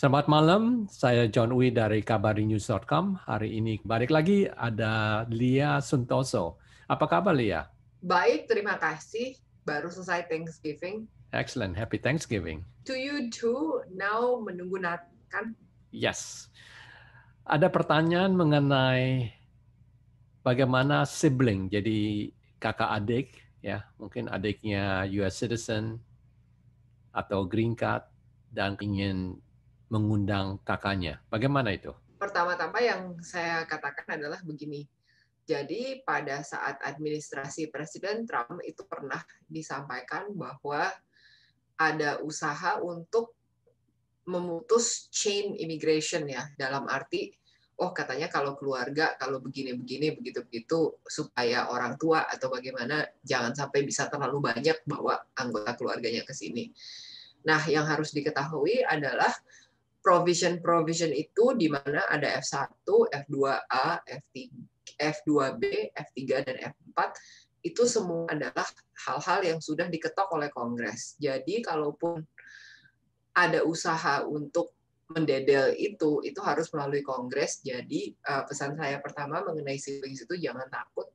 Selamat malam, saya John Uy dari kabarinews.com. Hari ini balik lagi ada Lia Suntoso. Apa kabar Lia? Baik, terima kasih. Baru selesai Thanksgiving. Excellent, happy Thanksgiving. To you too. Now menunggu Natal kan? Yes. Ada pertanyaan mengenai bagaimana sibling, jadi kakak adik, ya mungkin adiknya US citizen atau green card dan ingin mengundang kakaknya. Bagaimana itu? Pertama-tama yang saya katakan adalah begini. Jadi pada saat administrasi Presiden Trump itu pernah disampaikan bahwa ada usaha untuk memutus chain immigration ya, dalam arti katanya kalau keluarga kalau begini-begini begitu-begitu supaya orang tua atau bagaimana jangan sampai bisa terlalu banyak bawa anggota keluarganya ke sini. Nah, yang harus diketahui adalah provision itu di mana ada F1, F2A, F2B, F3, dan F4 itu semua adalah hal-hal yang sudah diketok oleh Kongres. Jadi kalaupun ada usaha untuk mendedel itu harus melalui Kongres. Jadi pesan saya pertama mengenai siblings itu jangan takut.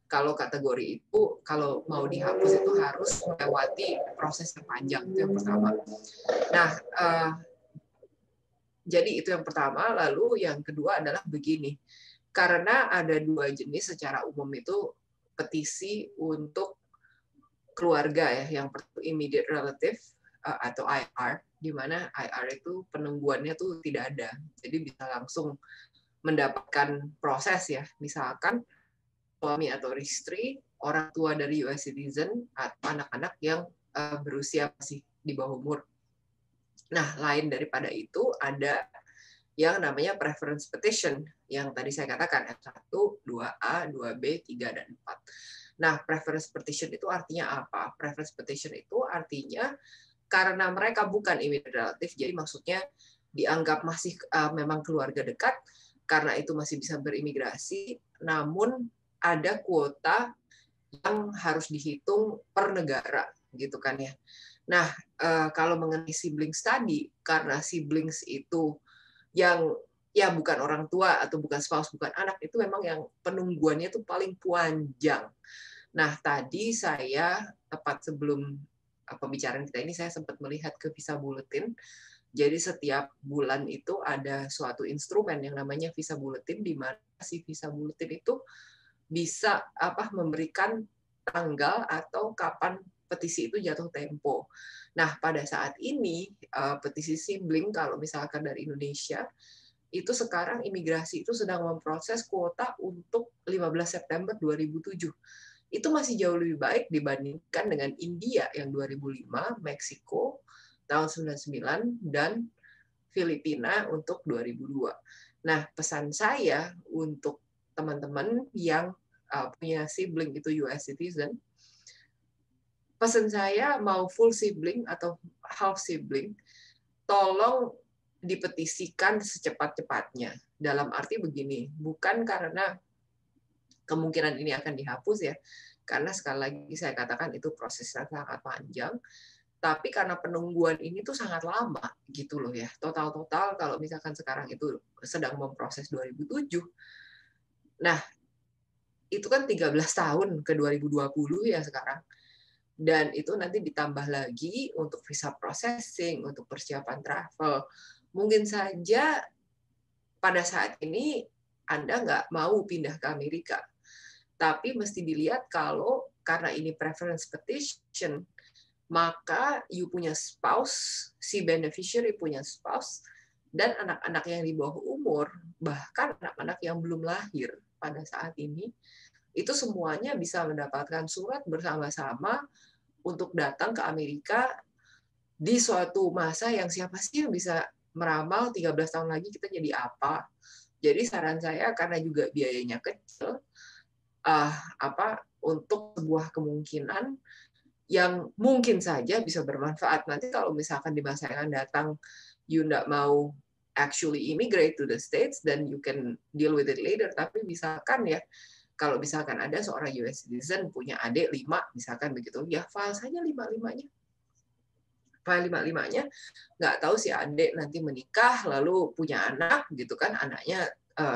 Kalau kategori itu, kalau mau dihapus itu harus melewati proses yang panjang, itu yang pertama. Nah, jadi itu yang pertama. Lalu yang kedua adalah begini, karena ada dua jenis secara umum itu petisi untuk keluarga ya, yang immediate relative atau IR, di mana IR itu penungguannya tuh tidak ada, jadi bisa langsung mendapatkan proses ya, misalkan suami atau istri, orang tua dari US citizen, atau anak-anak yang berusia masih di bawah umur. Nah, lain daripada itu ada yang namanya preference petition, yang tadi saya katakan F1, 2A, 2B, 3, dan 4. Nah, preference petition itu artinya apa? Preference petition itu artinya karena mereka bukan immediate relative, jadi maksudnya dianggap masih memang keluarga dekat, karena itu masih bisa berimigrasi, namun ada kuota yang harus dihitung per negara, gitu kan ya. Nah, kalau mengenai siblings tadi, karena siblings itu yang ya bukan orang tua atau bukan spouse, bukan anak, itu memang yang penungguannya itu paling panjang. Nah, tadi saya tepat sebelum pembicaraan kita ini saya sempat melihat ke Visa Bulletin. Jadi setiap bulan itu ada suatu instrumen yang namanya Visa Bulletin, di mana si Visa Bulletin itu bisa memberikan tanggal atau kapan petisi itu jatuh tempo. Nah, pada saat ini petisi sibling kalau misalkan dari Indonesia itu sekarang imigrasi itu sedang memproses kuota untuk 15 September 2007. Itu masih jauh lebih baik dibandingkan dengan India yang 2005, Meksiko tahun 99, dan Filipina untuk 2002. Nah, pesan saya untuk teman-teman yang punya sibling itu US citizen, pesan saya mau full sibling atau half sibling, tolong dipetisikan secepat-cepatnya. Dalam arti begini, bukan karena kemungkinan ini akan dihapus ya, karena sekali lagi saya katakan itu prosesnya sangat panjang, tapi karena penungguan ini tuh sangat lama gitu loh ya. Total kalau misalkan sekarang itu sedang memproses 2007, nah itu kan 13 tahun ke 2020 ya sekarang. Dan itu nanti ditambah lagi untuk visa processing, untuk persiapan travel. Mungkin saja pada saat ini Anda nggak mau pindah ke Amerika. Tapi mesti dilihat kalau karena ini preference petition, maka you punya spouse, si beneficiary punya spouse, dan anak-anak yang di bawah umur, bahkan anak-anak yang belum lahir pada saat ini, itu semuanya bisa mendapatkan surat bersama-sama untuk datang ke Amerika di suatu masa yang siapa sih yang bisa meramal 13 tahun lagi kita jadi apa. Jadi saran saya karena juga biayanya kecil, untuk sebuah kemungkinan yang mungkin saja bisa bermanfaat. Nanti kalau misalkan di masa yang akan datang you nggak mau actually immigrate to the States, then you can deal with it later. Tapi misalkan ya, kalau misalkan ada seorang US citizen punya adik 5, misalkan begitu, ya file saja 5-5-nya. lima-limanya nggak tahu si adik nanti menikah lalu punya anak gitu kan, anaknya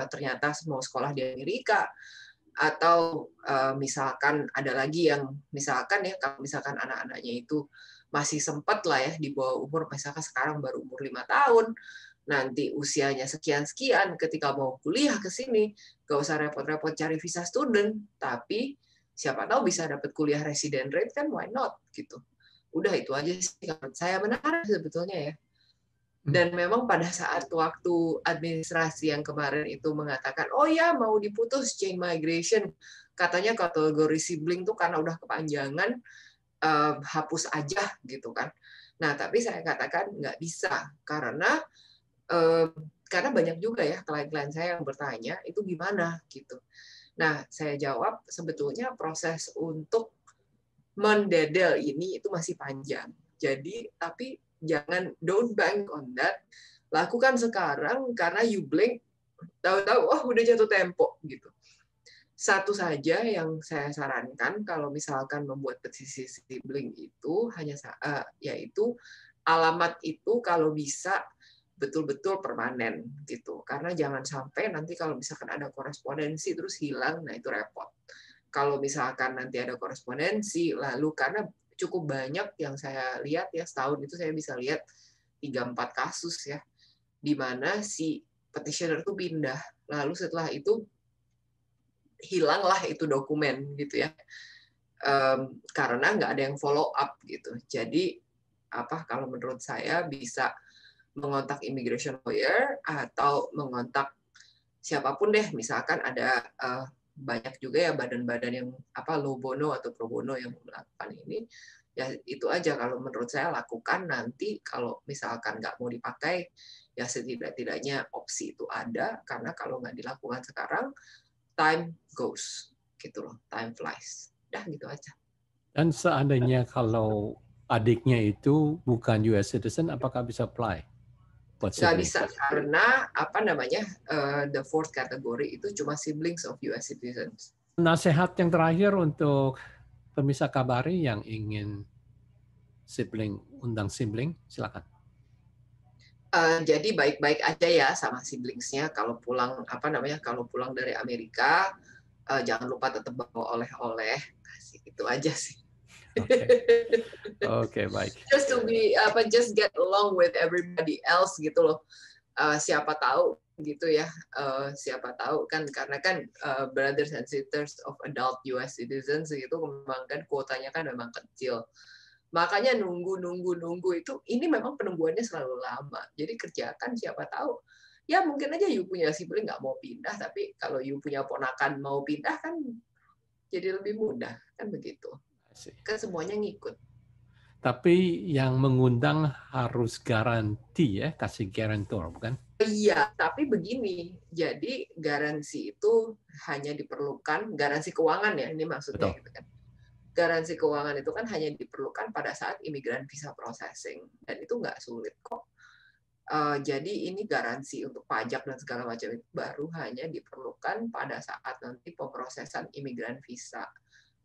ternyata mau sekolah di Amerika, atau misalkan ada lagi yang misalkan ya, kalau misalkan anak-anaknya itu masih sempat lah ya di bawah umur, misalkan sekarang baru umur 5 tahun, nanti usianya sekian-sekian ketika mau kuliah ke sini, nggak usah repot-repot cari visa student, tapi siapa tahu bisa dapat kuliah resident rate kan, why not gitu. Udah itu aja sih menurut saya menarik sebetulnya ya. Dan memang pada saat waktu administrasi yang kemarin itu mengatakan, oh ya mau diputus chain migration, katanya kategori sibling tuh karena udah kepanjangan, hapus aja gitu kan. Nah tapi saya katakan nggak bisa, karena banyak juga ya klien-klien saya yang bertanya itu gimana gitu. Nah saya jawab sebetulnya proses untuk mendedel ini itu masih panjang. Jadi tapi don't bank on that. Lakukan sekarang, karena you blink, tahu-tahu oh udah jatuh tempo gitu. Satu saja yang saya sarankan kalau misalkan membuat petisi sibling itu hanya yaitu alamat itu kalau bisa betul-betul permanen gitu. Karena jangan sampai nanti kalau misalkan ada korespondensi terus hilang, nah itu repot. Kalau misalkan nanti ada korespondensi lalu, karena cukup banyak yang saya lihat ya, setahun itu saya bisa lihat 3-4 kasus ya, di mana si petitioner itu pindah, lalu setelah itu hilanglah itu dokumen gitu ya, karena nggak ada yang follow up gitu. Jadi kalau menurut saya bisa mengontak immigration lawyer atau mengontak siapapun deh, misalkan ada banyak juga ya badan-badan yang low bono atau pro bono yang melakukan ini, ya itu aja kalau menurut saya lakukan. Nanti kalau misalkan nggak mau dipakai, ya setidak-tidaknya opsi itu ada, karena kalau nggak dilakukan sekarang, time goes gitu loh, time flies. Udah gitu aja. Dan seandainya kalau adiknya itu bukan US citizen, apakah bisa apply? Nggak bisa, karena the fourth category itu cuma siblings of US citizens. Nasihat yang terakhir untuk pemirsa Kabari yang ingin undang sibling, silakan. Jadi baik-baik aja ya sama siblingsnya. Kalau pulang kalau pulang dari Amerika, jangan lupa tetap bawa oleh-oleh. Itu aja sih. Oke, baik. Just get along with everybody else gitu loh. Siapa tahu gitu ya. Siapa tahu kan, karena kan brothers and sisters of adult US citizens gitu memang kan kuotanya kan memang kecil. Makanya nunggu itu, ini memang penungguannya selalu lama. Jadi kerjakan, siapa tahu. Ya mungkin aja you punya sibling nggak mau pindah, tapi kalau you punya ponakan mau pindah kan jadi lebih mudah, kan begitu. Kan semuanya ngikut. Tapi yang mengundang harus garansi ya, kasih guarantor, bukan? Iya, tapi begini. Jadi garansi itu hanya diperlukan, garansi keuangan ya, ini maksudnya gitu kan. Garansi keuangan itu kan hanya diperlukan pada saat imigran visa processing, dan itu nggak sulit kok. Jadi ini garansi untuk pajak dan segala macam itu baru hanya diperlukan pada saat nanti pemrosesan imigran visa,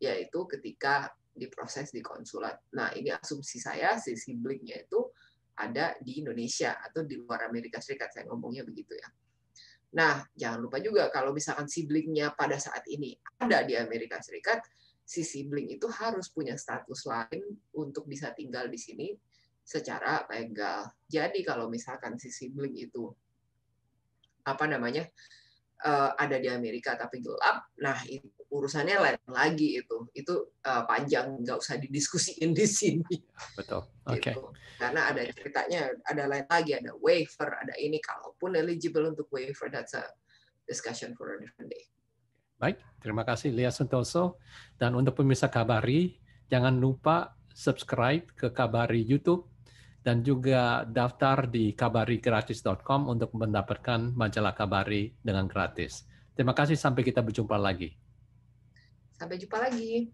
yaitu ketika diproses di konsulat. Nah ini asumsi saya si siblingnya itu ada di Indonesia atau di luar Amerika Serikat, saya ngomongnya begitu ya. Nah jangan lupa juga kalau misalkan siblingnya pada saat ini ada di Amerika Serikat, si sibling itu harus punya status lain untuk bisa tinggal di sini secara legal. Jadi kalau misalkan si sibling itu ada di Amerika tapi gelap, nah itu urusannya lain lagi, itu panjang, nggak usah didiskusiin di sini. Betul. Oke. Gitu. Karena ada ceritanya, ada lain lagi, ada waiver, ada ini. Kalaupun eligible untuk waiver, that's a discussion for a different day. Baik, terima kasih Lia Santoso. Dan untuk pemirsa Kabari, jangan lupa subscribe ke Kabari YouTube dan juga daftar di kabarigratis.com untuk mendapatkan majalah Kabari dengan gratis. Terima kasih, sampai kita berjumpa lagi. Sampai jumpa lagi.